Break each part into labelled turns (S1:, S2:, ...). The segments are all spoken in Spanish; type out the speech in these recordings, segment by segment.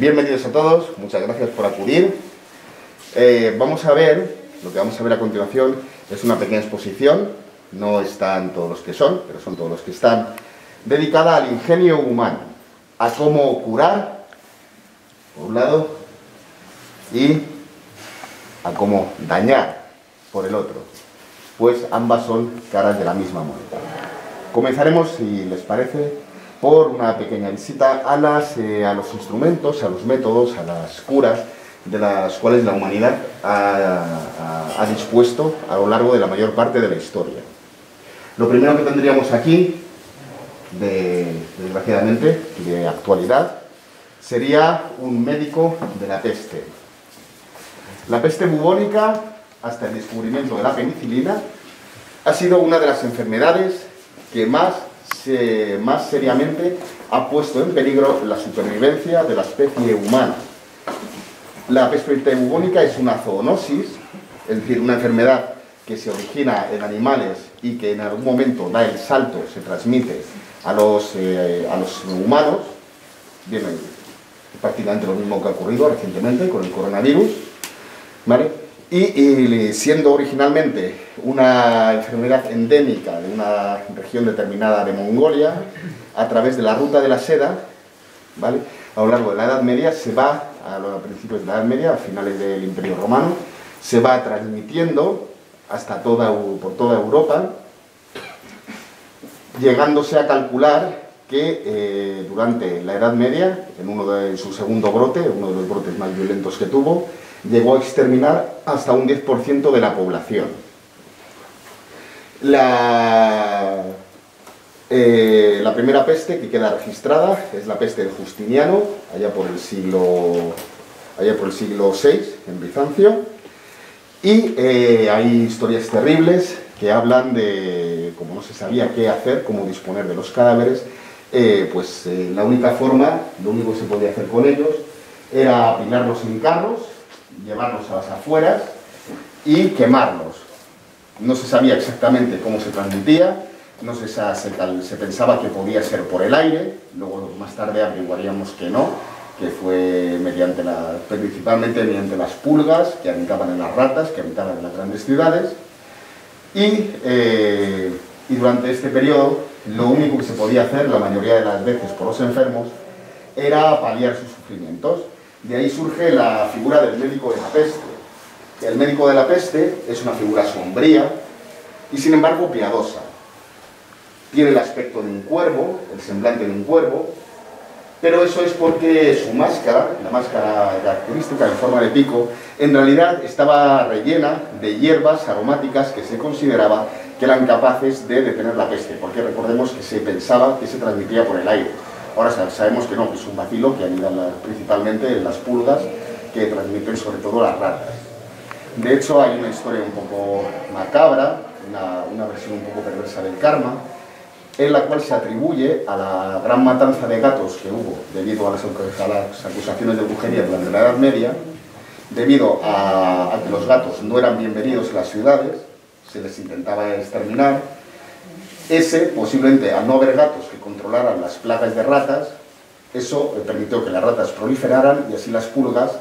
S1: Bienvenidos a todos, muchas gracias por acudir. Vamos a ver, lo que vamos a ver a continuación es una pequeña exposición, no están todos los que son, pero son todos los que están, dedicada al ingenio humano, a cómo curar, por un lado, y a cómo dañar, por el otro, pues ambas son caras de la misma moneda. Comenzaremos, si les parece, por una pequeña visita a los instrumentos, a los métodos, a las curas de las cuales la humanidad ha dispuesto a lo largo de la mayor parte de la historia. Lo primero que tendríamos aquí, desgraciadamente, de actualidad, sería un médico de la peste. La peste bubónica, hasta el descubrimiento de la penicilina, ha sido una de las enfermedades que más seriamente ha puesto en peligro la supervivencia de la especie humana. La peste bubónica es una zoonosis, es decir, una enfermedad que se origina en animales y que en algún momento da el salto, se transmite a los humanos. Bien, es prácticamente lo mismo que ha ocurrido recientemente con el coronavirus, ¿vale? Y siendo originalmente una enfermedad endémica de una región determinada de Mongolia, a través de la ruta de la seda, ¿vale? A lo largo de la Edad Media a principios de la Edad Media, a finales del Imperio Romano, se va transmitiendo por toda Europa, llegándose a calcular que durante la Edad Media, en su segundo brote, uno de los brotes más violentos que tuvo, llegó a exterminar hasta un 10% de la población. La primera peste que queda registrada es la peste de Justiniano, allá por el siglo VI, en Bizancio, y hay historias terribles que hablan de, como no se sabía qué hacer, cómo disponer de los cadáveres, la única forma, lo único que se podía hacer con ellos, era apilarlos en carros, llevarlos a las afueras y quemarlos. No se sabía exactamente cómo se transmitía, se pensaba que podía ser por el aire, luego más tarde averiguaríamos que no, que fue principalmente mediante las pulgas que habitaban en las ratas, que habitaban en las grandes ciudades, y durante este periodo lo único que se podía hacer, la mayoría de las veces por los enfermos, era paliar sus sufrimientos. De ahí surge la figura del médico de la peste. El médico de la peste es una figura sombría y sin embargo piadosa. Tiene el aspecto de un cuervo, el semblante de un cuervo, pero eso es porque su máscara, la máscara característica en forma de pico, en realidad estaba rellena de hierbas aromáticas que se consideraba que eran capaces de detener la peste, porque recordemos que se pensaba que se transmitía por el aire. Ahora sabemos que no, que es un bacilo que anida principalmente en las pulgas, que transmiten sobre todo las ratas. De hecho, hay una historia un poco macabra, una versión un poco perversa del karma, en la cual se atribuye a la gran matanza de gatos que hubo debido a las acusaciones de brujería durante la Edad Media, debido a que los gatos no eran bienvenidos en las ciudades, se les intentaba exterminar. Posiblemente al no haber gatos que controlaran las plagas de ratas, eso permitió que las ratas proliferaran y así las pulgas,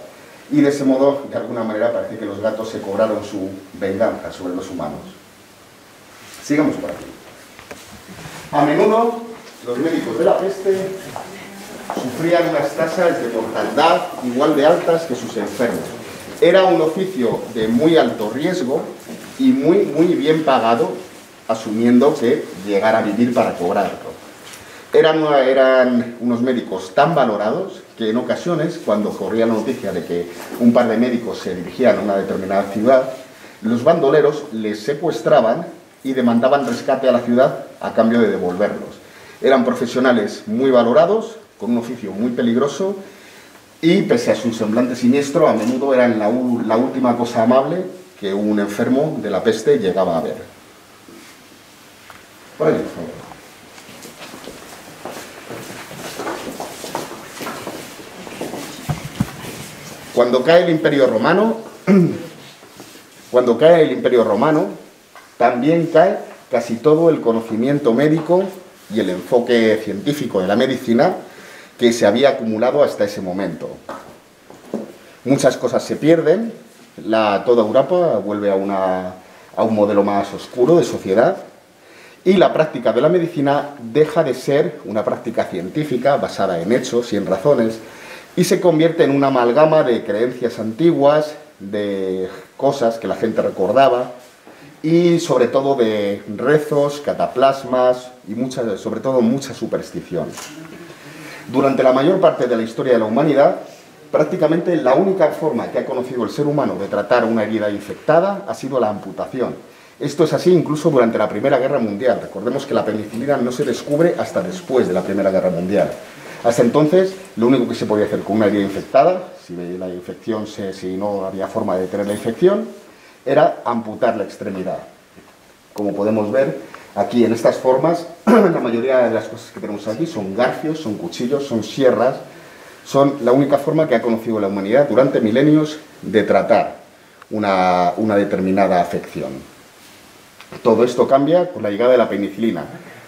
S1: y de ese modo, de alguna manera, parece que los gatos se cobraron su venganza sobre los humanos. Sigamos por aquí. A menudo, los médicos de la peste sufrían unas tasas de mortandad igual de altas que sus enfermos. Era un oficio de muy alto riesgo y muy bien pagado, asumiendo que llegara a vivir para cobrarlo. Eran unos médicos tan valorados que en ocasiones, cuando corría la noticia de que un par de médicos se dirigían a una determinada ciudad, los bandoleros les secuestraban y demandaban rescate a la ciudad a cambio de devolverlos. Eran profesionales muy valorados, con un oficio muy peligroso, y pese a su semblante siniestro, a menudo eran la última cosa amable que un enfermo de la peste llegaba a ver. Por ahí, por favor. Cuando cae el Imperio Romano, también cae casi todo el conocimiento médico y el enfoque científico de la medicina que se había acumulado hasta ese momento. Muchas cosas se pierden, toda Europa vuelve a un modelo más oscuro de sociedad, y la práctica de la medicina deja de ser una práctica científica basada en hechos y en razones, y se convierte en una amalgama de creencias antiguas, de cosas que la gente recordaba, y sobre todo de rezos, cataplasmas y sobre todo mucha superstición. Durante la mayor parte de la historia de la humanidad, prácticamente la única forma que ha conocido el ser humano de tratar una herida infectada ha sido la amputación. Esto es así incluso durante la Primera Guerra Mundial. Recordemos que la penicilina no se descubre hasta después de la Primera Guerra Mundial. Hasta entonces, lo único que se podía hacer con una herida infectada, si no había forma de detener la infección, era amputar la extremidad. Como podemos ver, aquí en estas formas, la mayoría de las cosas que tenemos aquí son garfios, son cuchillos, son sierras, son la única forma que ha conocido la humanidad durante milenios de tratar una determinada afección. Todo esto cambia con la llegada de la penicilina,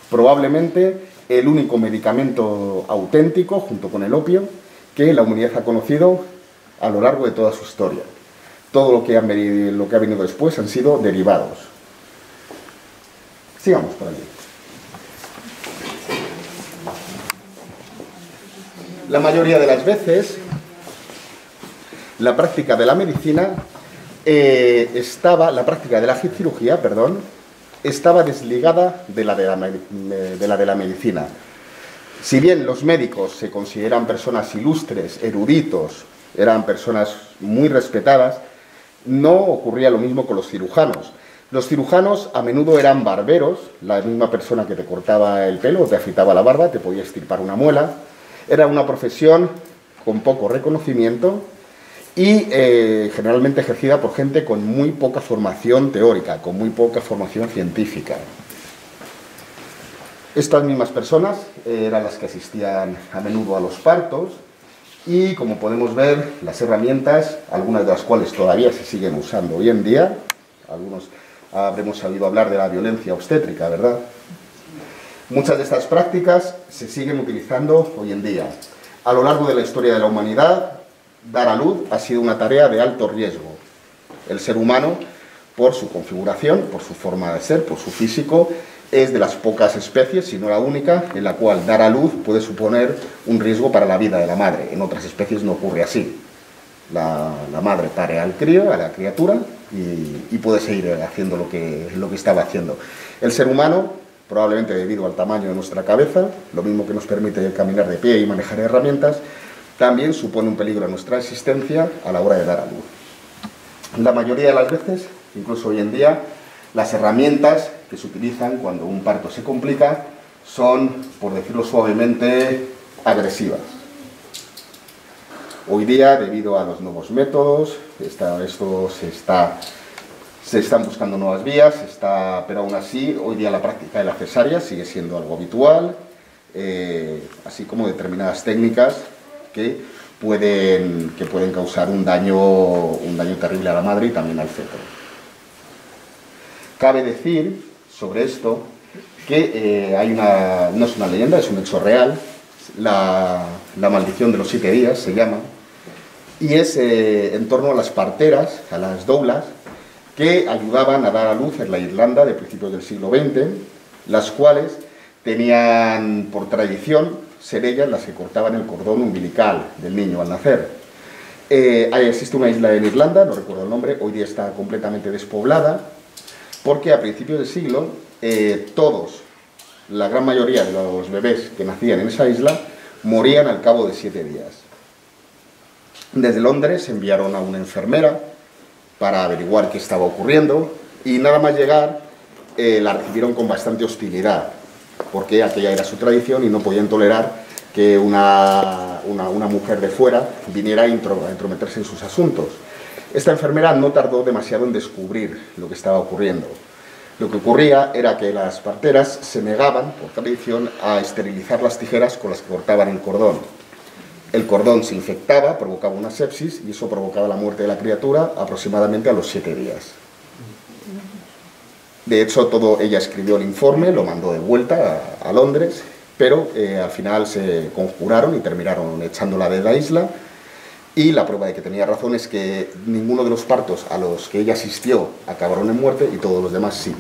S1: probablemente el único medicamento auténtico, junto con el opio, que la humanidad ha conocido a lo largo de toda su historia. Todo lo que ha venido después han sido derivados. Sigamos por allí. La mayoría de las veces, la práctica de la medicina la práctica de la cirugía, estaba desligada de la de la medicina. Si bien los médicos se consideran personas ilustres, eruditos, eran personas muy respetadas, no ocurría lo mismo con los cirujanos. Los cirujanos a menudo eran barberos, la misma persona que te cortaba el pelo o te afeitaba la barba, te podía extirpar una muela. Era una profesión con poco reconocimiento y generalmente ejercida por gente con muy poca formación teórica, con muy poca formación científica. Estas mismas personas eran las que asistían a menudo a los partos y, como podemos ver, las herramientas, algunas de las cuales todavía se siguen usando hoy en día, algunos habremos oído hablar de la violencia obstétrica, ¿verdad? Muchas de estas prácticas se siguen utilizando hoy en día. A lo largo de la historia de la humanidad, dar a luz ha sido una tarea de alto riesgo. El ser humano, por su configuración, por su forma de ser, por su físico, es de las pocas especies, si no la única, en la cual dar a luz puede suponer un riesgo para la vida de la madre. En otras especies no ocurre así. La madre pare al crío, a la criatura, y puede seguir haciendo lo que estaba haciendo. El ser humano, probablemente debido al tamaño de nuestra cabeza, lo mismo que nos permite caminar de pie y manejar herramientas, también supone un peligro a nuestra existencia a la hora de dar a luz. La mayoría de las veces, incluso hoy en día, las herramientas que se utilizan cuando un parto se complica son, por decirlo suavemente, agresivas. Hoy día, debido a los nuevos métodos, se están buscando nuevas vías, pero aún así, hoy día la práctica de la cesárea sigue siendo algo habitual, así como determinadas técnicas que pueden causar un daño terrible a la madre y también al feto. Cabe decir sobre esto que no es una leyenda, es un hecho real, la maldición de los 7 días se llama, y es en torno a las parteras, a las doulas, que ayudaban a dar a luz en la Irlanda de principios del siglo XX, las cuales tenían por tradición ser ellas las que cortaban el cordón umbilical del niño al nacer. Existe una isla en Irlanda, no recuerdo el nombre, hoy día está completamente despoblada, porque a principios del siglo la gran mayoría de los bebés que nacían en esa isla morían al cabo de 7 días. Desde Londres enviaron a una enfermera para averiguar qué estaba ocurriendo y nada más llegar la recibieron con bastante hostilidad, porque aquella era su tradición y no podían tolerar que una mujer de fuera viniera a entrometerse en sus asuntos. Esta enfermera no tardó demasiado en descubrir lo que estaba ocurriendo. Lo que ocurría era que las parteras se negaban, por tradición, a esterilizar las tijeras con las que cortaban el cordón. El cordón se infectaba, provocaba una sepsis y eso provocaba la muerte de la criatura aproximadamente a los 7 días. De hecho, ella escribió el informe, lo mandó de vuelta a Londres pero al final se conjuraron y terminaron echándola de la isla. Y la prueba de que tenía razón es que ninguno de los partos a los que ella asistió acabaron en muerte y todos los demás sí.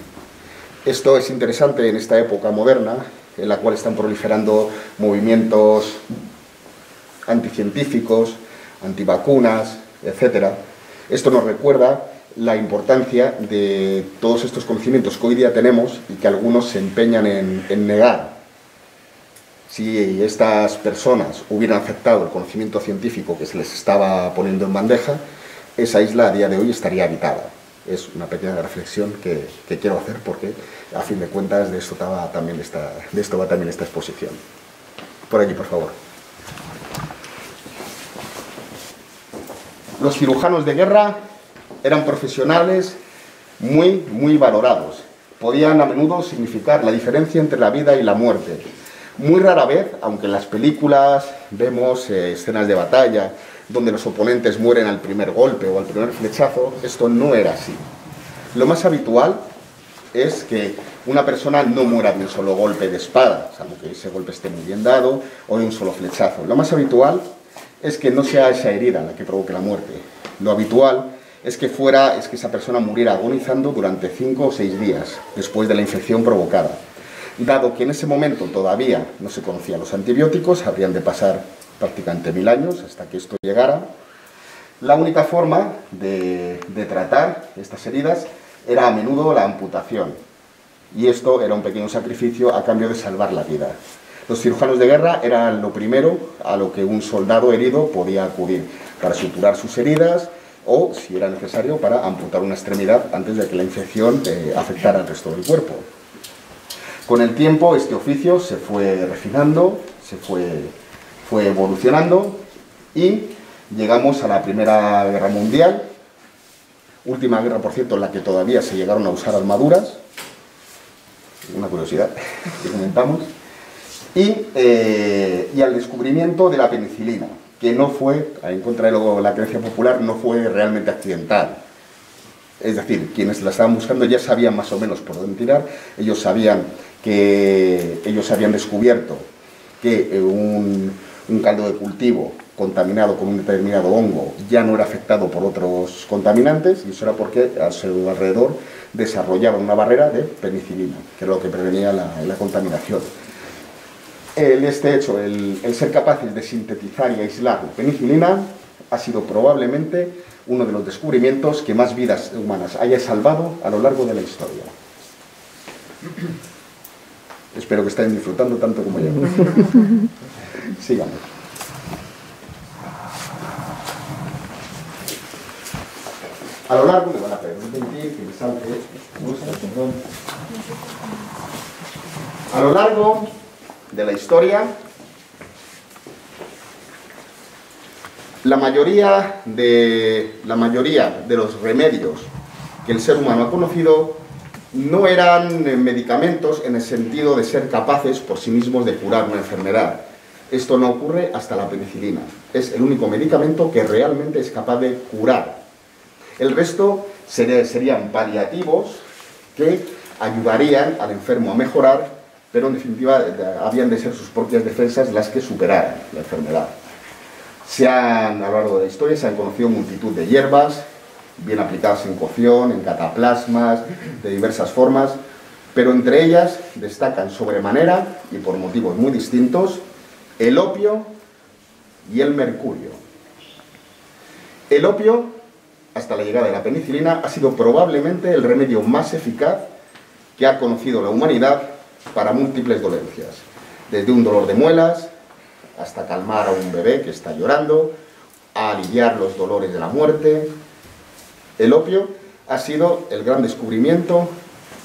S1: Esto es interesante en esta época moderna, en la cual están proliferando movimientos anticientíficos, antivacunas, etc. Esto nos recuerda la importancia de todos estos conocimientos que hoy día tenemos y que algunos se empeñan en negar. Si estas personas hubieran aceptado el conocimiento científico que se les estaba poniendo en bandeja, esa isla a día de hoy estaría habitada. Es una pequeña reflexión que quiero hacer porque, a fin de cuentas, de esto va también esta exposición. Por allí, por favor. Los cirujanos de guerra eran profesionales muy valorados. Podían a menudo significar la diferencia entre la vida y la muerte. Muy rara vez, aunque en las películas vemos escenas de batalla donde los oponentes mueren al primer golpe o al primer flechazo, esto no era así. Lo más habitual es que una persona no muera de un solo golpe de espada, salvo que ese golpe esté muy bien dado, o de un solo flechazo. Lo más habitual es que no sea esa herida la que provoque la muerte. Lo habitual es que esa persona muriera agonizando durante 5 o 6 días después de la infección provocada. Dado que en ese momento todavía no se conocían los antibióticos, habrían de pasar prácticamente 1000 años hasta que esto llegara, la única forma de tratar estas heridas era a menudo la amputación. Y esto era un pequeño sacrificio a cambio de salvar la vida. Los cirujanos de guerra eran lo primero a lo que un soldado herido podía acudir para suturar sus heridas o, si era necesario, para amputar una extremidad antes de que la infección afectara al resto del cuerpo. Con el tiempo este oficio se fue refinando, se fue evolucionando y llegamos a la Primera Guerra Mundial, última guerra, por cierto, en la que todavía se llegaron a usar armaduras, una curiosidad que comentamos, y al descubrimiento de la penicilina, que no fue, en contra de la creencia popular, no fue realmente accidental. Es decir, quienes la estaban buscando ya sabían más o menos por dónde tirar, ellos habían descubierto que un caldo de cultivo contaminado con un determinado hongo ya no era afectado por otros contaminantes, y eso era porque a su alrededor desarrollaban una barrera de penicilina, que era lo que prevenía la contaminación. Este hecho, el ser capaces de sintetizar y aislar la penicilina, ha sido probablemente uno de los descubrimientos que más vidas humanas haya salvado a lo largo de la historia. Espero que estén disfrutando tanto como yo. Sigamos. A lo largo, me van a permitir que me salte. A lo largo de la historia, la mayoría de los remedios que el ser humano ha conocido no eran medicamentos en el sentido de ser capaces por sí mismos de curar una enfermedad. Esto no ocurre hasta la penicilina. Es el único medicamento que realmente es capaz de curar. El resto serían paliativos que ayudarían al enfermo a mejorar, pero en definitiva habían de ser sus propias defensas las que superaran la enfermedad. A lo largo de la historia se han conocido multitud de hierbas, bien aplicadas en cocción, en cataplasmas, de diversas formas, pero entre ellas destacan sobremanera, y por motivos muy distintos, el opio y el mercurio. El opio, hasta la llegada de la penicilina, ha sido probablemente el remedio más eficaz que ha conocido la humanidad para múltiples dolencias, desde un dolor de muelas hasta calmar a un bebé que está llorando, a aliviar los dolores de la muerte. El opio ha sido el gran descubrimiento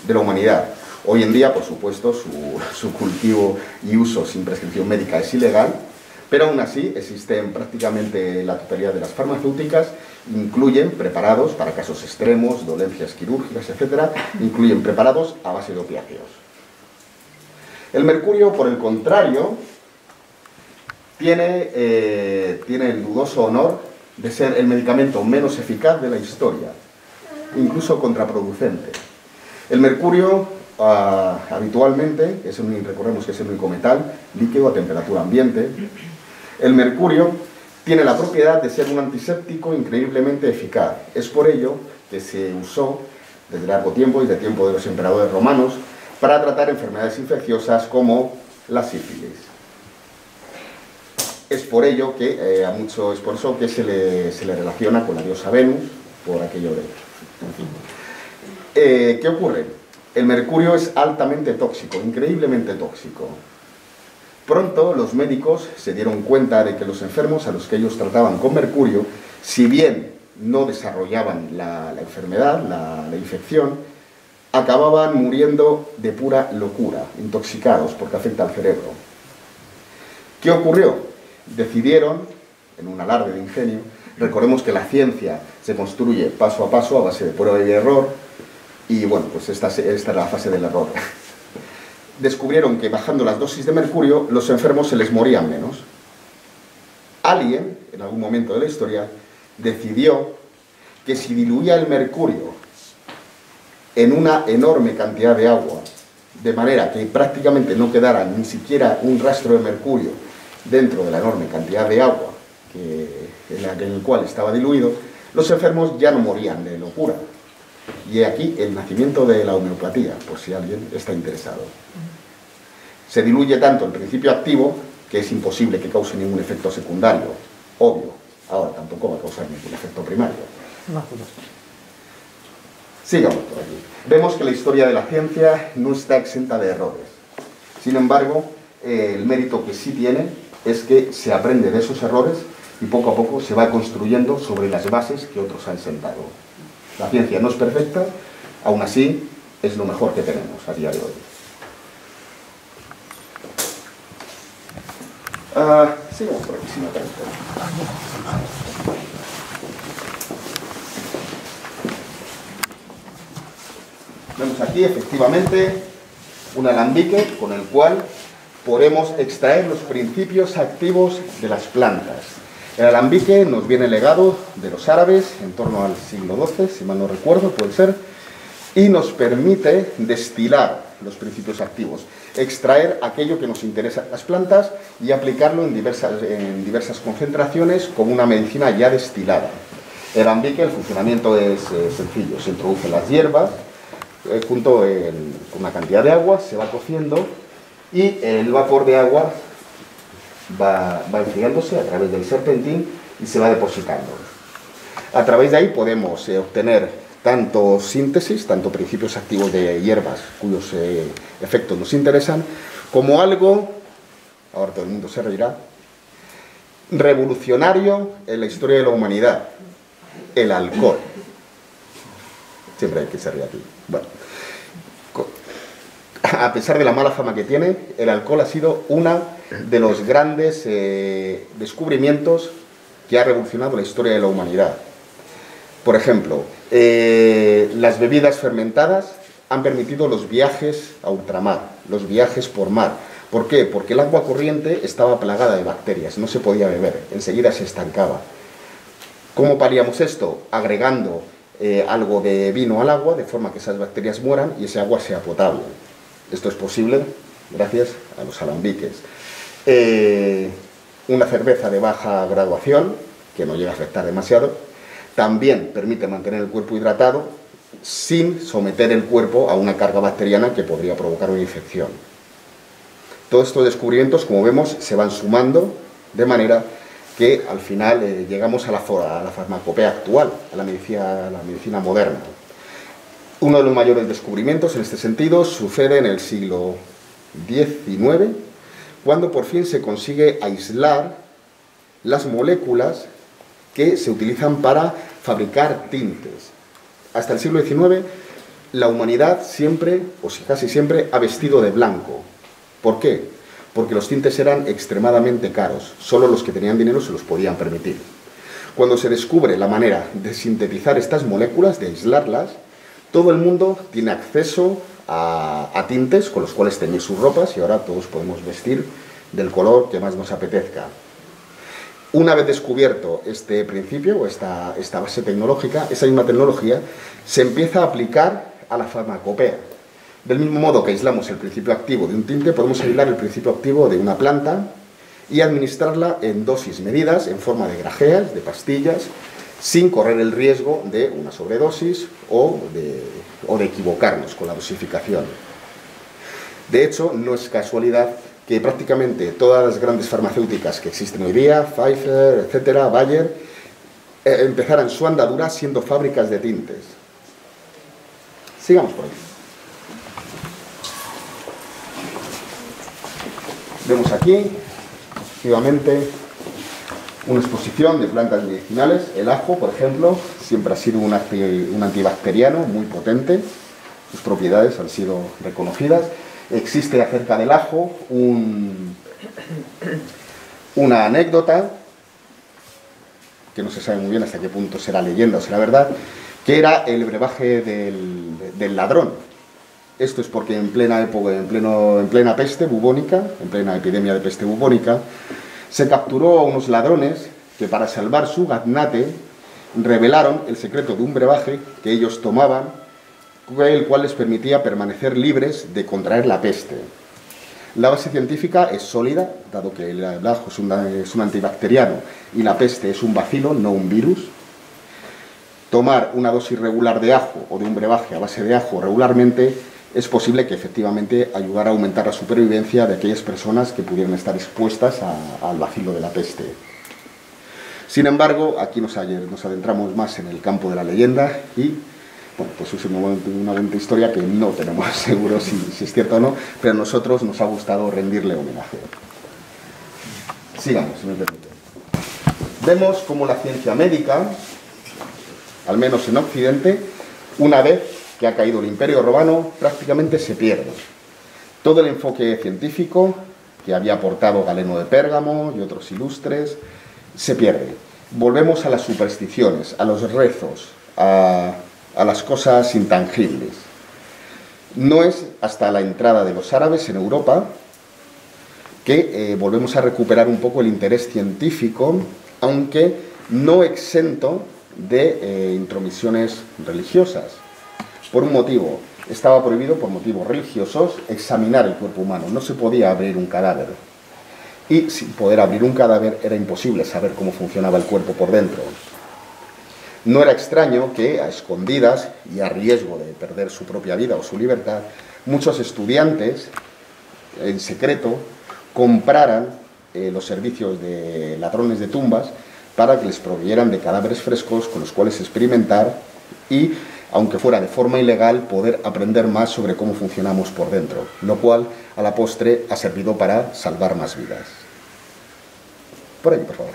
S1: de la humanidad. Hoy en día, por supuesto, su cultivo y uso sin prescripción médica es ilegal, pero aún así existen prácticamente la totalidad de las farmacéuticas, incluyen preparados para casos extremos, dolencias quirúrgicas, etc., incluyen preparados a base de opiáceos. El mercurio, por el contrario, tiene el dudoso honor de ser el medicamento menos eficaz de la historia, incluso contraproducente. El mercurio habitualmente, recordemos que es el único metal líquido a temperatura ambiente. El mercurio tiene la propiedad de ser un antiséptico increíblemente eficaz. Es por ello que se usó desde largo tiempo y de tiempo de los emperadores romanos para tratar enfermedades infecciosas como la sífilis. Es por ello que es por eso que se le relaciona con la diosa Venus, por aquello de... En fin. ¿Qué ocurre? El mercurio es altamente tóxico, increíblemente tóxico. Pronto los médicos se dieron cuenta de que los enfermos a los que ellos trataban con mercurio, si bien no desarrollaban la enfermedad, la infección, acababan muriendo de pura locura, intoxicados, porque afecta al cerebro. ¿Qué ocurrió? Decidieron, en un alarde de ingenio, recordemos que la ciencia se construye paso a paso a base de prueba y error, y bueno, pues esta es la fase del error. Descubrieron que bajando las dosis de mercurio, los enfermos se les morían menos. Alguien, en algún momento de la historia, decidió que si diluía el mercurio en una enorme cantidad de agua, de manera que prácticamente no quedara ni siquiera un rastro de mercurio dentro de la enorme cantidad de agua en el cual estaba diluido, los enfermos ya no morían de locura. Y aquí el nacimiento de la homeopatía, por si alguien está interesado. Se diluye tanto el principio activo que es imposible que cause ningún efecto secundario, obvio. Ahora tampoco va a causar ningún efecto primario. Sigamos por aquí. Vemos que la historia de la ciencia no está exenta de errores. Sin embargo, el mérito que sí tiene es que se aprende de esos errores y poco a poco se va construyendo sobre las bases que otros han sentado. La ciencia no es perfecta, aún así es lo mejor que tenemos a día de hoy. Sigamos por aquí, si me parece. Vemos aquí efectivamente un alambique con el cual podemos extraer los principios activos de las plantas. El alambique nos viene legado de los árabes en torno al siglo XII, si mal no recuerdo, puede ser, y nos permite destilar los principios activos, extraer aquello que nos interesa en las plantas y aplicarlo en diversas concentraciones como una medicina ya destilada. El alambique, el funcionamiento es sencillo, se introducen las hierbas junto con una cantidad de agua, se va cociendo y el vapor de agua va enfriándose a través del serpentín y se va depositando. A través de ahí podemos obtener tanto síntesis, tanto principios activos de hierbas cuyos efectos nos interesan, como algo, ahora todo el mundo se reirá, revolucionario en la historia de la humanidad, el alcohol. Siempre hay que se ríe aquí. Bueno, a pesar de la mala fama que tiene, el alcohol ha sido uno de los grandes descubrimientos que ha revolucionado la historia de la humanidad. Por ejemplo, las bebidas fermentadas han permitido los viajes a ultramar, los viajes por mar. ¿Por qué? Porque el agua corriente estaba plagada de bacterias, no se podía beber, enseguida se estancaba. ¿Cómo paliamos esto? Agregando algo de vino al agua, de forma que esas bacterias mueran y ese agua sea potable. Esto es posible gracias a los alambiques. Una cerveza de baja graduación, que no llega a afectar demasiado, también permite mantener el cuerpo hidratado sin someter el cuerpo a una carga bacteriana que podría provocar una infección. Todos estos descubrimientos, como vemos, se van sumando de manera que al final llegamos a la farmacopea actual, a la medicina moderna. Uno de los mayores descubrimientos en este sentido sucede en el siglo XIX, cuando por fin se consigue aislar las moléculas que se utilizan para fabricar tintes. Hasta el siglo XIX, la humanidad siempre, o casi siempre, ha vestido de blanco. ¿Por qué? Porque los tintes eran extremadamente caros. Solo los que tenían dinero se los podían permitir. Cuando se descubre la manera de sintetizar estas moléculas, de aislarlas, todo el mundo tiene acceso a tintes con los cuales teñir sus ropas y ahora todos podemos vestir del color que más nos apetezca. Una vez descubierto este principio o esta base tecnológica, esa misma tecnología se empieza a aplicar a la farmacopea. Del mismo modo que aislamos el principio activo de un tinte, podemos aislar el principio activo de una planta y administrarla en dosis medidas, en forma de grajeas, de pastillas, sin correr el riesgo de una sobredosis o de equivocarnos con la dosificación. De hecho, no es casualidad que prácticamente todas las grandes farmacéuticas que existen hoy día, Pfizer, etcétera, Bayer, empezaran su andadura siendo fábricas de tintes. Sigamos por aquí. Vemos aquí, efectivamente, una exposición de plantas medicinales. El ajo, por ejemplo, siempre ha sido un antibacteriano muy potente. Sus propiedades han sido reconocidas. Existe acerca del ajo una anécdota, que no se sabe muy bien hasta qué punto será leyenda o será verdad, que era el brebaje del ladrón. Esto es porque en plena época, en plena peste bubónica, en plena epidemia de peste bubónica, se capturó a unos ladrones que, para salvar su gaznate, revelaron el secreto de un brebaje que ellos tomaban, el cual les permitía permanecer libres de contraer la peste. La base científica es sólida, dado que el ajo es un antibacteriano y la peste es un bacilo, no un virus. Tomar una dosis regular de ajo o de un brebaje a base de ajo regularmente es posible que efectivamente ayudara a aumentar la supervivencia de aquellas personas que pudieran estar expuestas al bacilo de la peste. Sin embargo, aquí nos adentramos más en el campo de la leyenda y, bueno, pues es una bonita historia que no tenemos seguro si es cierto o no, pero a nosotros nos ha gustado rendirle homenaje. Sigamos, si me permite. Vemos cómo la ciencia médica, al menos en Occidente, una vez que ha caído el Imperio Romano, prácticamente se pierde. Todo el enfoque científico que había aportado Galeno de Pérgamo y otros ilustres se pierde. Volvemos a las supersticiones, a los rezos, a las cosas intangibles. No es hasta la entrada de los árabes en Europa que volvemos a recuperar un poco el interés científico, aunque no exento de intromisiones religiosas. Por un motivo, estaba prohibido por motivos religiosos examinar el cuerpo humano. No se podía abrir un cadáver. Y sin poder abrir un cadáver era imposible saber cómo funcionaba el cuerpo por dentro. No era extraño que, a escondidas y a riesgo de perder su propia vida o su libertad, muchos estudiantes, en secreto, compraran los servicios de ladrones de tumbas para que les proveyeran de cadáveres frescos con los cuales experimentar y, aunque fuera de forma ilegal, poder aprender más sobre cómo funcionamos por dentro, lo cual, a la postre, ha servido para salvar más vidas. Por ahí, por favor.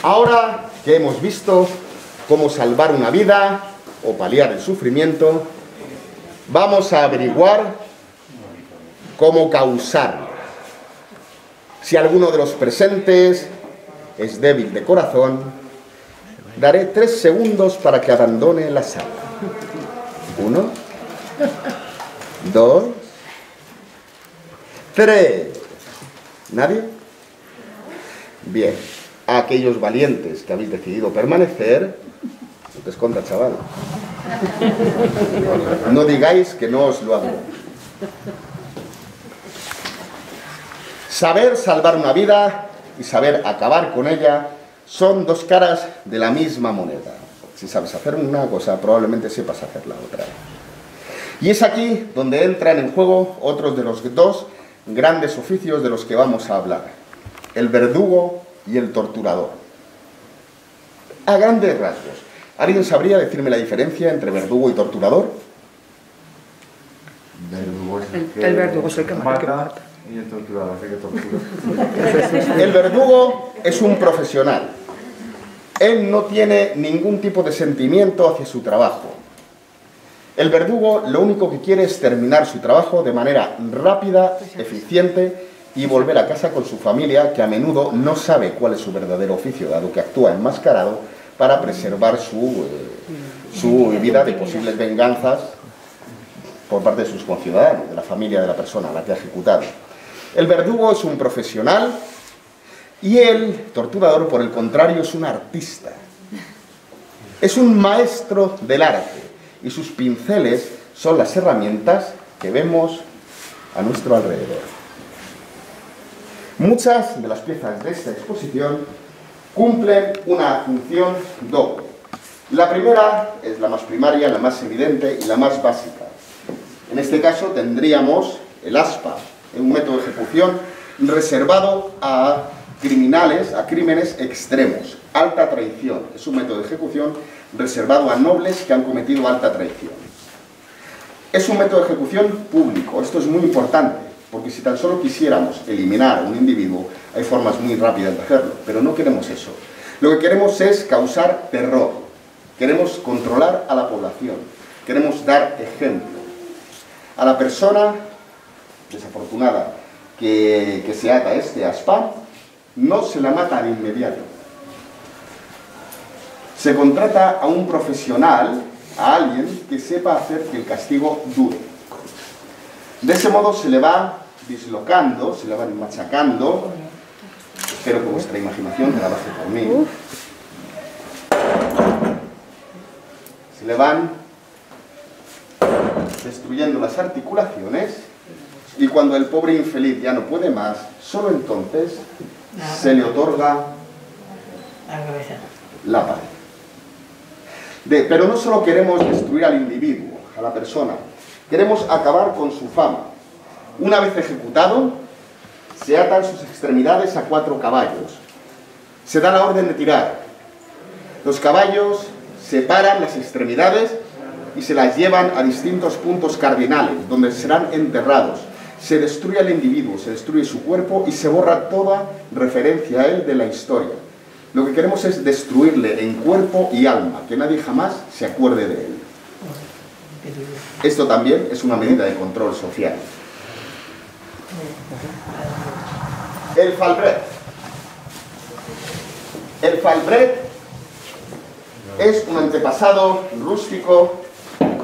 S1: Ahora que hemos visto cómo salvar una vida o paliar el sufrimiento, vamos a averiguar cómo causarlo. Si alguno de los presentes es débil de corazón, daré 3 segundos para que abandone la sala. 1, 2, 3. ¿Nadie? Bien. A aquellos valientes que habéis decidido permanecer, no te escondas, chaval. No digáis que no os lo hago. Saber salvar una vida y saber acabar con ella son dos caras de la misma moneda. Si sabes hacer una cosa, probablemente sepas hacer la otra. Y es aquí donde entran en juego otros de los 2 grandes oficios de los que vamos a hablar: el verdugo y el torturador. A grandes rasgos, ¿alguien sabría decirme la diferencia entre verdugo y torturador?
S2: El verdugo es el que mata.
S3: Y el torturador es el que tortura.
S1: El verdugo es un profesional. Él no tiene ningún tipo de sentimiento hacia su trabajo. El verdugo lo único que quiere es terminar su trabajo de manera rápida, eficiente y volver a casa con su familia, que a menudo no sabe cuál es su verdadero oficio, dado que actúa enmascarado para preservar su vida de posibles venganzas por parte de sus conciudadanos, de la familia de la persona a la que ha ejecutado. El verdugo es un profesional y el torturador, por el contrario, es un artista. Es un maestro del arte y sus pinceles son las herramientas que vemos a nuestro alrededor. Muchas de las piezas de esta exposición cumplen una función doble. La primera es la más primaria, la más evidente y la más básica. En este caso tendríamos el aspa, un método de ejecución reservado a criminales, a crímenes extremos, alta traición. Es un método de ejecución reservado a nobles que han cometido alta traición. Es un método de ejecución público. Esto es muy importante, porque si tan solo quisiéramos eliminar a un individuo, hay formas muy rápidas de hacerlo, pero no queremos eso. Lo que queremos es causar terror, queremos controlar a la población, queremos dar ejemplo. A la persona desafortunada que se ata a este aspa, no se la mata de inmediato. Se contrata a un profesional, a alguien que sepa hacer que el castigo dure. De ese modo se le va dislocando, se le va machacando. Espero que vuestra imaginación trabaje por mí. Se le van destruyendo las articulaciones y cuando el pobre infeliz ya no puede más, solo entonces se le otorga la paz. Pero no solo queremos destruir al individuo, a la persona, queremos acabar con su fama. Una vez ejecutado, se atan sus extremidades a 4 caballos. Se da la orden de tirar. Los caballos separan las extremidades y se las llevan a distintos puntos cardinales, donde serán enterrados. Se destruye al individuo, se destruye su cuerpo y se borra toda referencia a él de la historia. Lo que queremos es destruirle en cuerpo y alma, que nadie jamás se acuerde de él. Esto también es una medida de control social. El Falbret. El Falbret es un antepasado rústico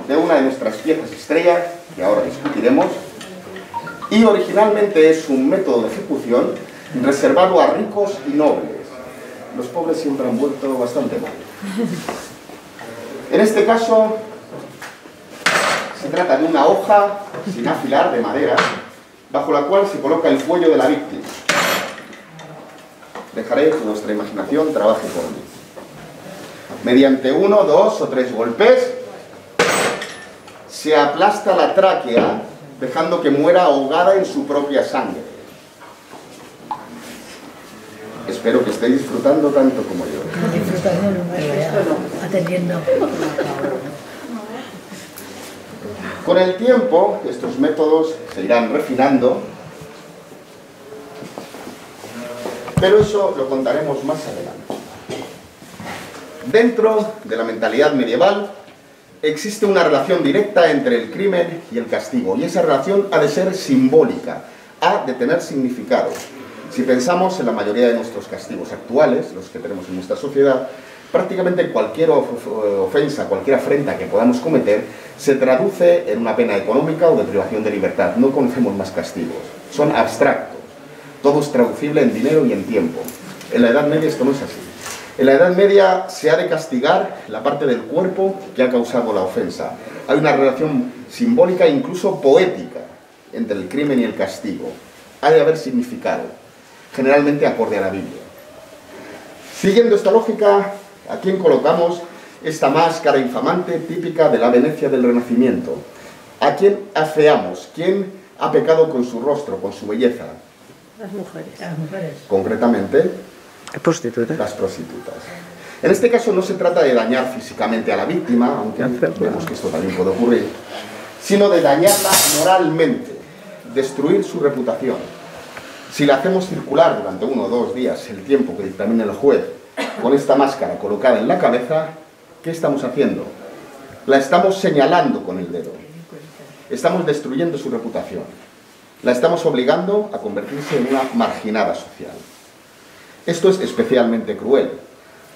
S1: de una de nuestras piezas estrellas, que ahora discutiremos, y originalmente es un método de ejecución reservado a ricos y nobles. Los pobres siempre han vuelto bastante mal. En este caso, se trata de una hoja sin afilar de madera, bajo la cual se coloca el cuello de la víctima. Dejaré que vuestra imaginación trabaje por mí. Mediante 1, 2 o 3 golpes, se aplasta la tráquea, dejando que muera ahogada en su propia sangre. Espero que estéis disfrutando tanto como yo.
S4: Disfrutando, atendiendo.
S1: Con el tiempo, estos métodos se irán refinando, pero eso lo contaremos más adelante. Dentro de la mentalidad medieval existe una relación directa entre el crimen y el castigo, y esa relación ha de ser simbólica, ha de tener significado. Si pensamos en la mayoría de nuestros castigos actuales, los que tenemos en nuestra sociedad, prácticamente cualquier ofensa, cualquier afrenta que podamos cometer se traduce en una pena económica o de privación de libertad. No conocemos más castigos, son abstractos. Todo es traducible en dinero y en tiempo. En la Edad Media esto no es así. En la Edad Media se ha de castigar la parte del cuerpo que ha causado la ofensa. Hay una relación simbólica e incluso poética entre el crimen y el castigo. Ha de haber significado, generalmente acorde a la Biblia. Siguiendo esta lógica, ¿a quién colocamos esta máscara infamante típica de la Venecia del Renacimiento? ¿A quién afeamos? ¿Quién ha pecado con su rostro, con su belleza?
S2: Las mujeres.
S4: Las mujeres.
S1: Concretamente,
S2: Prostitutas.
S1: las prostitutas. En este caso no se trata de dañar físicamente a la víctima, aunque vemos que esto también puede ocurrir, sino de dañarla moralmente, destruir su reputación. Si la hacemos circular durante 1 o 2 días, el tiempo que dictamine el juez, con esta máscara colocada en la cabeza, ¿qué estamos haciendo? La estamos señalando con el dedo. Estamos destruyendo su reputación. La estamos obligando a convertirse en una marginada social. Esto es especialmente cruel,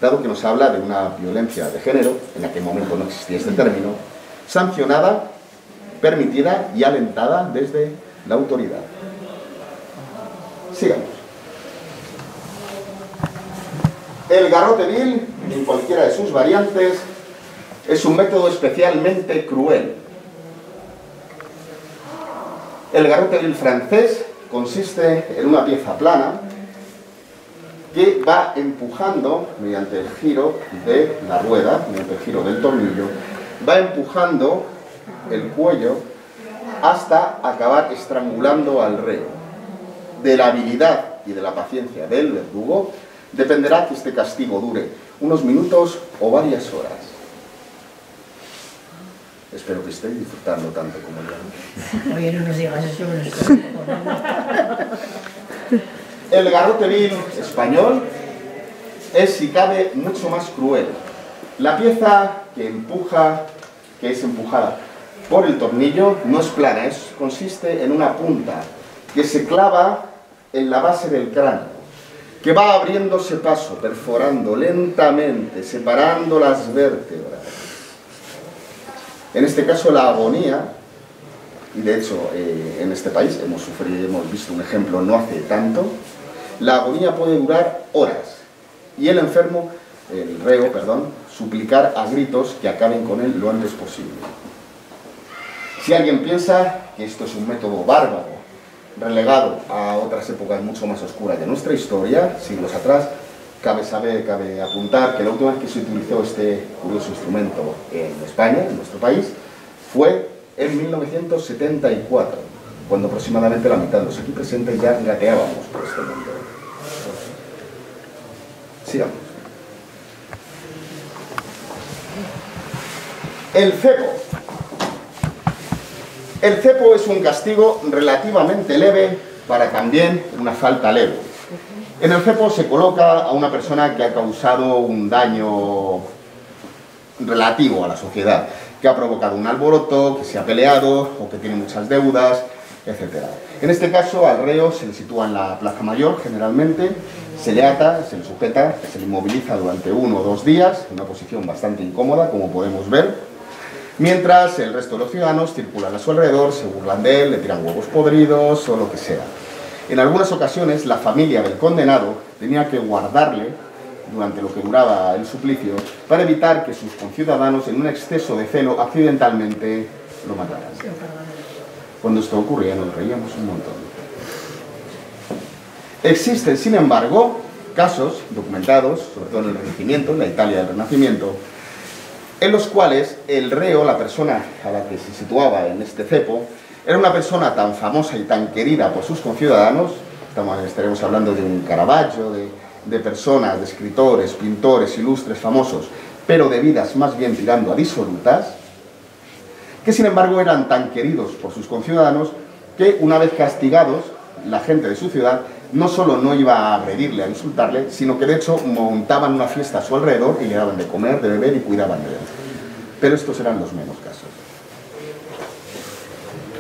S1: dado que nos habla de una violencia de género, en aquel momento no existía este término, sancionada, permitida y alentada desde la autoridad. Sigamos. El garrote vil, cualquiera de sus variantes, es un método especialmente cruel. El garrote vil francés consiste en una pieza plana que va empujando, mediante el giro de la rueda, mediante el giro del tornillo, va empujando el cuello hasta acabar estrangulando al reo. De la habilidad y de la paciencia del verdugo dependerá que este castigo dure unos minutos o varias horas. Espero que estéis disfrutando tanto como yo.
S4: Oye, no nos digas eso.
S1: El garrote vil español es, si cabe, mucho más cruel. La pieza que es empujada por el tornillo no es plana, consiste en una punta que se clava en la base del cráneo, que va abriéndose paso, perforando lentamente, separando las vértebras. En este caso la agonía, y de hecho en este país hemos visto un ejemplo no hace tanto, la agonía puede durar horas y el reo, suplicar a gritos que acaben con él lo antes posible. Si alguien piensa que esto es un método bárbaro, relegado a otras épocas mucho más oscuras de nuestra historia, siglos atrás, cabe apuntar que la última vez que se utilizó este curioso instrumento en España, en nuestro país, fue en 1974, cuando aproximadamente la mitad de los aquí presentes ya gateábamos por este mundo. Sigamos. El cepo. El cepo es un castigo relativamente leve para también una falta leve. En el cepo se coloca a una persona que ha causado un daño relativo a la sociedad, que ha provocado un alboroto, que se ha peleado o que tiene muchas deudas, etc. En este caso al reo se le sitúa en la plaza mayor generalmente, se le ata, se le sujeta, se le inmoviliza durante 1 o 2 días, en una posición bastante incómoda como podemos ver, mientras el resto de los ciudadanos circulan a su alrededor, se burlan de él, le tiran huevos podridos o lo que sea. En algunas ocasiones la familia del condenado tenía que guardarle durante lo que duraba el suplicio para evitar que sus conciudadanos en un exceso de celo accidentalmente lo mataran. Cuando esto ocurría nos reíamos un montón. Existen, sin embargo, casos documentados, sobre todo en el Renacimiento, en la Italia del Renacimiento, en los cuales el reo, la persona a la que se situaba en este cepo, era una persona tan famosa y tan querida por sus conciudadanos, estaremos hablando de un Caravaggio, de personas, de escritores, pintores, ilustres, famosos, pero de vidas más bien tirando a disolutas, que sin embargo eran tan queridos por sus conciudadanos que una vez castigados, la gente de su ciudad no solo no iba a agredirle, a insultarle, sino que de hecho montaban una fiesta a su alrededor y le daban de comer, de beber y cuidaban de él. Pero estos eran los menos casos.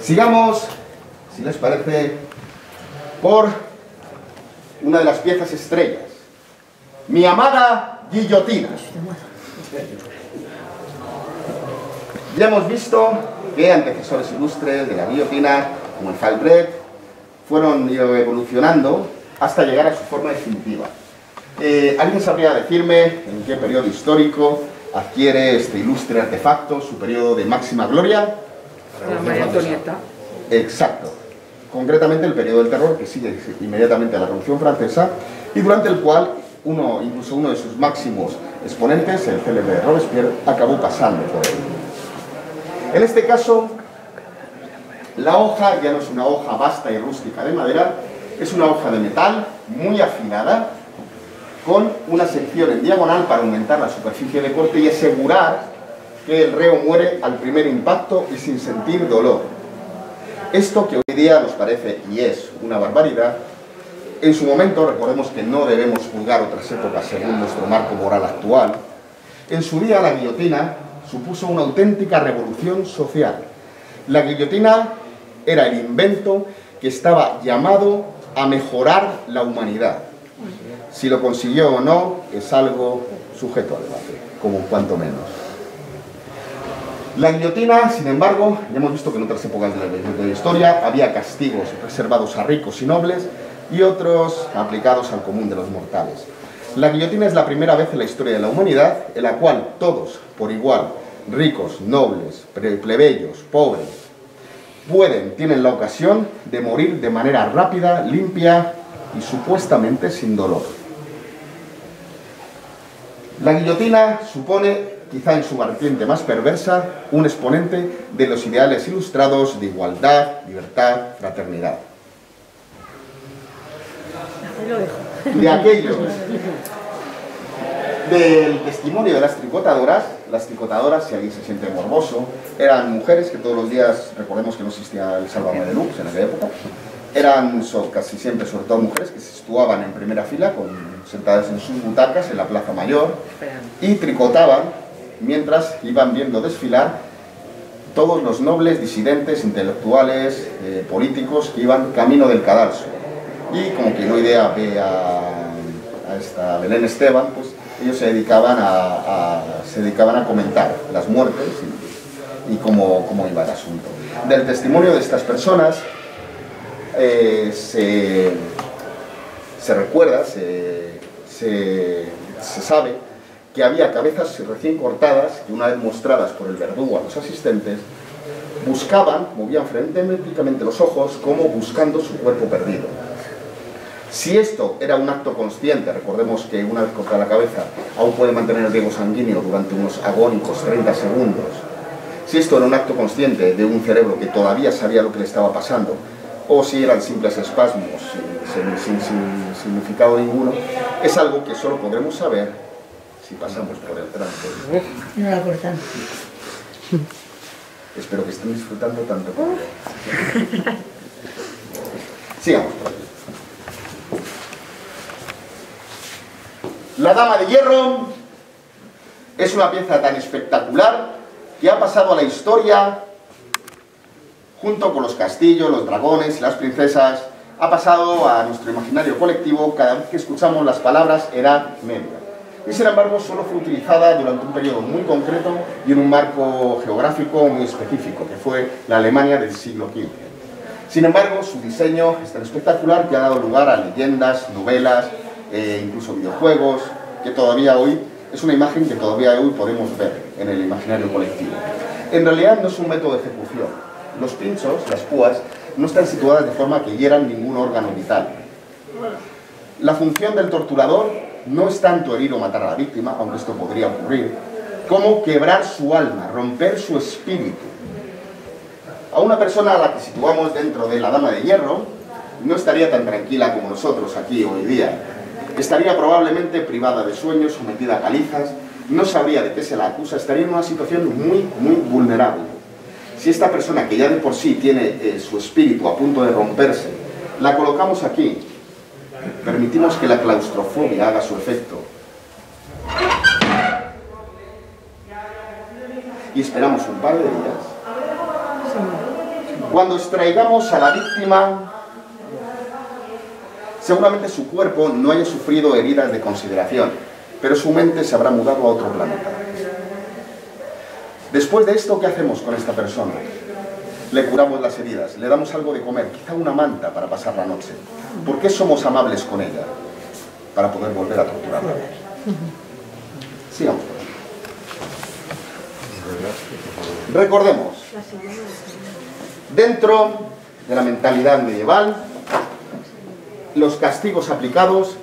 S1: Sigamos, si les parece, por una de las piezas estrellas. Mi amada guillotina. Ya hemos visto que antecesores ilustres de la guillotina, como el Falbret, fueron evolucionando hasta llegar a su forma definitiva. ¿Alguien sabría decirme en qué periodo histórico adquiere este ilustre artefacto su periodo de máxima gloria?
S2: La María Antonieta.
S1: Exacto. Concretamente el periodo del terror, que sigue inmediatamente a la Revolución Francesa, y durante el cual incluso uno de sus máximos exponentes, el célebre Robespierre, acabó pasando por él. En este caso, la hoja ya no es una hoja vasta y rústica de madera, es una hoja de metal muy afilada, con una sección en diagonal para aumentar la superficie de corte y asegurar que el reo muere al primer impacto y sin sentir dolor. Esto que hoy día nos parece y es una barbaridad, en su momento, recordemos que no debemos juzgar otras épocas según nuestro marco moral actual, en su día la guillotina supuso una auténtica revolución social. La guillotina era el invento que estaba llamado a mejorar la humanidad. Si lo consiguió o no, es algo sujeto a debate, como cuanto menos. La guillotina, sin embargo, ya hemos visto que en otras épocas de la historia había castigos reservados a ricos y nobles y otros aplicados al común de los mortales. La guillotina es la primera vez en la historia de la humanidad en la cual todos, por igual, ricos, nobles, plebeyos, pobres, tienen la ocasión de morir de manera rápida, limpia y supuestamente sin dolor. La guillotina supone, quizá en su vertiente más perversa, un exponente de los ideales ilustrados de igualdad, libertad, fraternidad. De aquellos del testimonio de las tricotadoras, si alguien se siente morboso, eran mujeres que todos los días, recordemos que no existía el Sálvame Deluxe en aquella época, eran casi siempre, sobre todo mujeres, que se situaban en primera fila, sentadas en sus butacas en la Plaza Mayor, y tricotaban mientras iban viendo desfilar todos los nobles, disidentes, intelectuales, políticos que iban camino del cadalso. Y como quien hoy día ve a esta Belén Esteban, pues ellos se dedicaban a comentar las muertes y cómo iba el asunto. Del testimonio de estas personas se recuerda, se sabe que había cabezas recién cortadas que, una vez mostradas por el verdugo a los asistentes, movían frenéticamente los ojos como buscando su cuerpo perdido. Si esto era un acto consciente, recordemos que una vez cortada la cabeza aún puede mantener el riego sanguíneo durante unos agónicos 30 segundos, si esto era un acto consciente de un cerebro que todavía sabía lo que le estaba pasando, o si eran simples espasmos sin significado ninguno, es algo que solo podremos saber si pasamos por el trance.
S4: No la cortan.
S1: Espero que estén disfrutando tanto como yo. Sigamos. La Dama de Hierro es una pieza tan espectacular que ha pasado a la historia junto con los castillos, los dragones y las princesas. Ha pasado a nuestro imaginario colectivo cada vez que escuchamos las palabras Edad Media. Y sin embargo solo fue utilizada durante un periodo muy concreto y en un marco geográfico muy específico, que fue la Alemania del siglo XV. Sin embargo, su diseño es tan espectacular que ha dado lugar a leyendas, novelas, incluso videojuegos, que todavía hoy es una imagen que todavía hoy podemos ver en el imaginario colectivo. En realidad no es un método de ejecución. Los pinchos, las púas, no están situadas de forma que hieran ningún órgano vital. La función del torturador no es tanto herir o matar a la víctima, aunque esto podría ocurrir, como quebrar su alma, romper su espíritu. A una persona a la que situamos dentro de la Dama de Hierro no estaría tan tranquila como nosotros aquí hoy día. Estaría probablemente privada de sueño, sometida a calizas, no sabría de qué se la acusa, estaría en una situación muy vulnerable. Si esta persona, que ya de por sí tiene su espíritu a punto de romperse, la colocamos aquí, permitimos que la claustrofobia haga su efecto y esperamos un par de días, cuando extraigamos a la víctima, seguramente su cuerpo no haya sufrido heridas de consideración, pero su mente se habrá mudado a otro planeta. Después de esto, ¿qué hacemos con esta persona? Le curamos las heridas, le damos algo de comer, quizá una manta para pasar la noche. ¿Por qué somos amables con ella? Para poder volver a torturarla. Sigamos. Recordemos, dentro de la mentalidad medieval, los castigos aplicados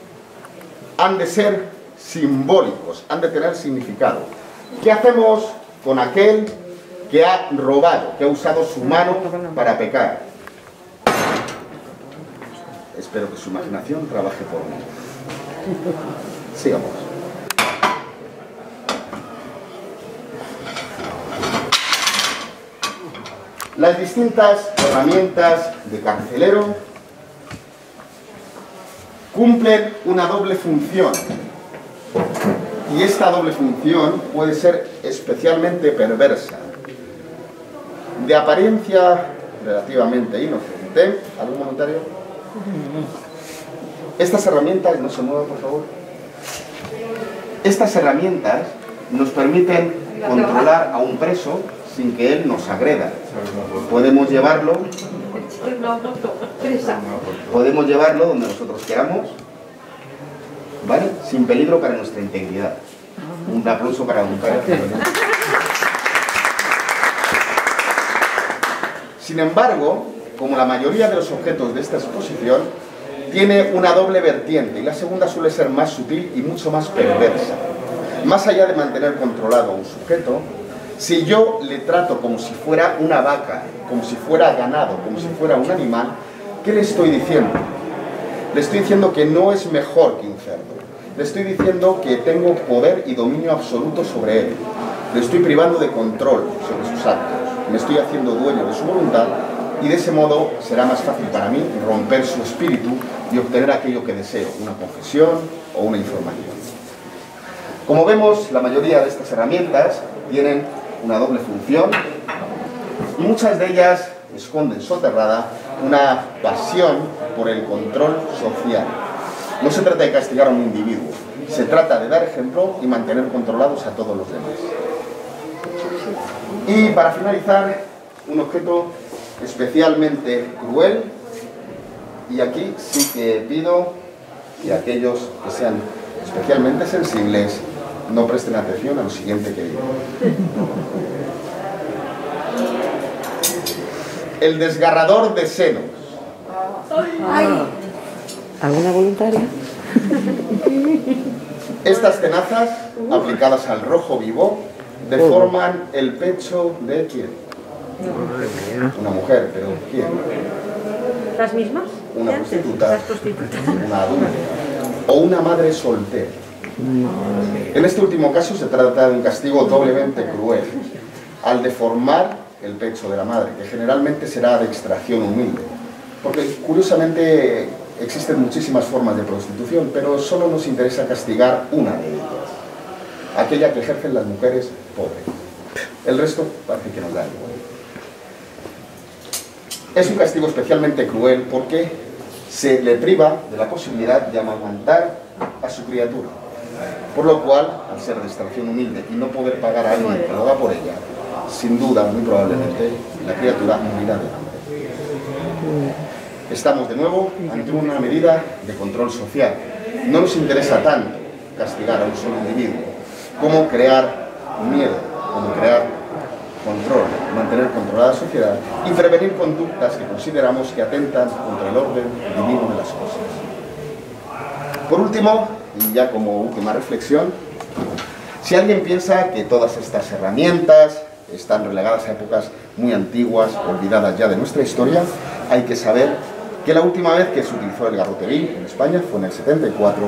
S1: han de ser simbólicos, han de tener significado. ¿Qué hacemos con aquel que ha robado, que ha usado su mano para pecar? Espero que su imaginación trabaje por mí. Sigamos. Las distintas herramientas de carcelero cumplen una doble función. Y esta doble función puede ser especialmente perversa. De apariencia relativamente inocente. ¿Algún comentario? Estas herramientas, no se muevan por favor. Estas herramientas nos permiten controlar a un preso sin que él nos agreda. Podemos llevarlo donde nosotros queramos ¿vale? Sin peligro para nuestra integridad. Un aplauso para un padre. Sin embargo, como la mayoría de los objetos de esta exposición, tiene una doble vertiente, y la segunda suele ser más sutil y mucho más perversa. Más allá de mantener controlado a un sujeto, si yo le trato como si fuera una vaca, como si fuera ganado, como si fuera un animal, ¿qué le estoy diciendo? Le estoy diciendo que no es mejor que un cerdo. Le estoy diciendo que tengo poder y dominio absoluto sobre él. Le estoy privando de control sobre sus actos. Me estoy haciendo dueño de su voluntad y de ese modo será más fácil para mí romper su espíritu y obtener aquello que deseo, una confesión o una información. Como vemos, la mayoría de estas herramientas tienen una doble función y muchas de ellas esconden soterrada una pasión por el control social. No se trata de castigar a un individuo, se trata de dar ejemplo y mantener controlados a todos los demás. Y para finalizar, un objeto especialmente cruel, y aquí sí que pido que aquellos que sean especialmente sensibles no presten atención a lo siguiente que digo. El desgarrador de senos.
S2: ¿Alguna voluntaria?
S1: Estas tenazas, aplicadas al rojo vivo, deforman el pecho de ¿quién? Una mujer, pero ¿quién?
S5: ¿Las mismas?
S1: Una prostituta,
S5: Las prostitutas.
S1: una adulta o una madre soltera. En este último caso se trata de un castigo doblemente cruel, al deformar el pecho de la madre, que generalmente será de extracción humilde. Porque curiosamente existen muchísimas formas de prostitución, pero solo nos interesa castigar una de ellas, aquella que ejercen las mujeres pobres. El resto parece que nos da igual. Es un castigo especialmente cruel porque se le priva de la posibilidad de amamantar a su criatura. Por lo cual, al ser de extracción humilde y no poder pagar a alguien que lo haga por ella, sin duda, muy probablemente, la criatura morirá de hambre. Estamos de nuevo ante una medida de control social. No nos interesa tanto castigar a un solo individuo como crear miedo, como crear control, mantener controlada la sociedad y prevenir conductas que consideramos que atentan contra el orden divino de las cosas. Por último, y ya como última reflexión, si alguien piensa que todas estas herramientas están relegadas a épocas muy antiguas, olvidadas ya de nuestra historia, hay que saber que la última vez que se utilizó el garrote vil en España fue en el 74,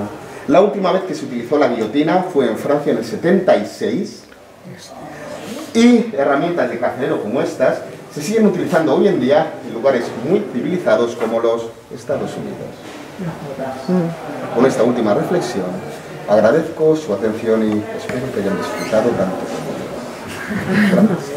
S1: la última vez que se utilizó la guillotina fue en Francia en el 76, y herramientas de carcelero como estas se siguen utilizando hoy en día en lugares muy civilizados como los Estados Unidos. Con esta última reflexión, agradezco su atención y espero que hayan disfrutado tanto como yo. Gracias.